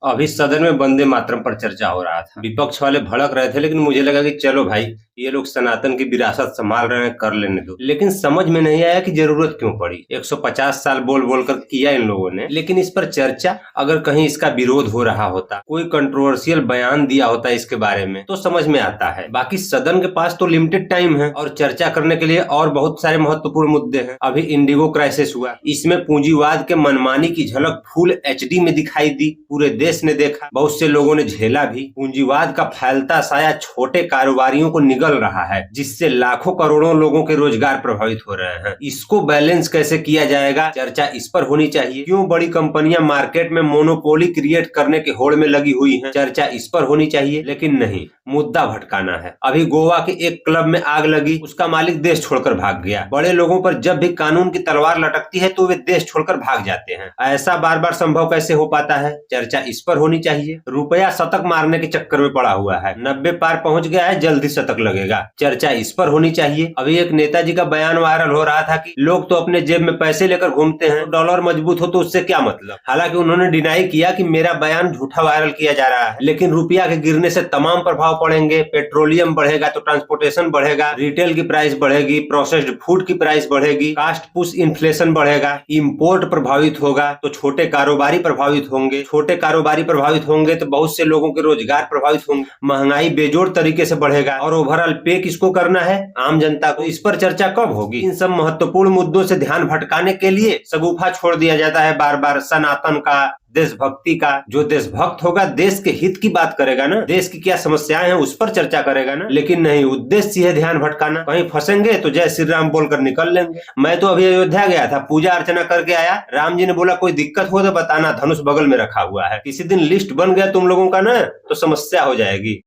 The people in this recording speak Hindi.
अभी सदन में वंदे मातरम पर चर्चा हो रहा था। विपक्ष वाले भड़क रहे थे, लेकिन मुझे लगा कि चलो भाई, ये लोग सनातन की विरासत संभाल रहे हैं, कर लेने दो। लेकिन समझ में नहीं आया कि जरूरत क्यों पड़ी। 150 साल बोल बोल कर किया इन लोगों ने, लेकिन इस पर चर्चा, अगर कहीं इसका विरोध हो रहा होता, कोई कंट्रोवर्शियल बयान दिया होता इसके बारे में, तो समझ में आता है। बाकी सदन के पास तो लिमिटेड टाइम है और चर्चा करने के लिए और बहुत सारे महत्वपूर्ण मुद्दे हैं। अभी इंडिगो क्राइसिस हुआ, इसमें पूंजीवाद के मनमानी की झलक फुल एचडी में दिखाई दी। पूरे देश ने देखा, बहुत से लोगों ने झेला भी। पूंजीवाद का फैलता साया छोटे कारोबारियों को निगल रहा है, जिससे लाखों करोड़ों लोगों के रोजगार प्रभावित हो रहे हैं। इसको बैलेंस कैसे किया जाएगा, चर्चा इस पर होनी चाहिए। क्यों बड़ी कंपनियां मार्केट में मोनोपोली क्रिएट करने के होड़ में लगी हुई हैं, चर्चा इस पर होनी चाहिए। लेकिन नहीं, मुद्दा भटकाना है। अभी गोवा के एक क्लब में आग लगी, उसका मालिक देश छोड़कर भाग गया। बड़े लोगों पर जब भी कानून की तलवार लटकती है तो वे देश छोड़कर भाग जाते हैं। ऐसा बार बार संभव कैसे हो पाता है, चर्चा इस पर होनी चाहिए। रुपया शतक मारने के चक्कर में पड़ा हुआ है, 90 पार पहुंच गया है, जल्दी शतक लगेगा, चर्चा इस पर होनी चाहिए। अभी एक नेताजी का बयान वायरल हो रहा था कि लोग तो अपने जेब में पैसे लेकर घूमते हैं, डॉलर मजबूत हो तो उससे क्या मतलब। हालांकि उन्होंने डिनाई किया कि मेरा बयान झूठा वायरल किया जा रहा है, लेकिन रुपया के गिरने से तमाम प्रभाव पड़ेंगे। पेट्रोलियम बढ़ेगा तो ट्रांसपोर्टेशन बढ़ेगा, रिटेल की प्राइस बढ़ेगी, प्रोसेस्ड फूड की प्राइस बढ़ेगी, कास्ट पुश इन्फ्लेशन बढ़ेगा, इंपोर्ट प्रभावित होगा तो छोटे कारोबारी प्रभावित होंगे, छोटे कारोबारी प्रभावित होंगे तो बहुत से लोगों के रोजगार प्रभावित होंगे, महंगाई बेजोड़ तरीके से बढ़ेगा। और ओवरऑल पे किसको करना है, आम जनता को। इस पर चर्चा कब होगी। इन सब महत्वपूर्ण मुद्दों से ध्यान भटकाने के लिए सगुफा छोड़ दिया जाता है बार बार सनातन का, देशभक्ति का। जो देशभक्त होगा देश के हित की बात करेगा ना, देश की क्या समस्याएं हैं उस पर चर्चा करेगा ना। लेकिन नहीं, उद्देश्य है ध्यान भटकाना। कहीं फंसेंगे तो जय श्री राम बोलकर निकल लेंगे। मैं तो अभी अयोध्या गया था, पूजा अर्चना करके आया। राम जी ने बोला कोई दिक्कत हो तो बताना, धनुष बगल में रखा हुआ है। किसी दिन लिस्ट बन गया तुम लोगों का ना तो समस्या हो जाएगी।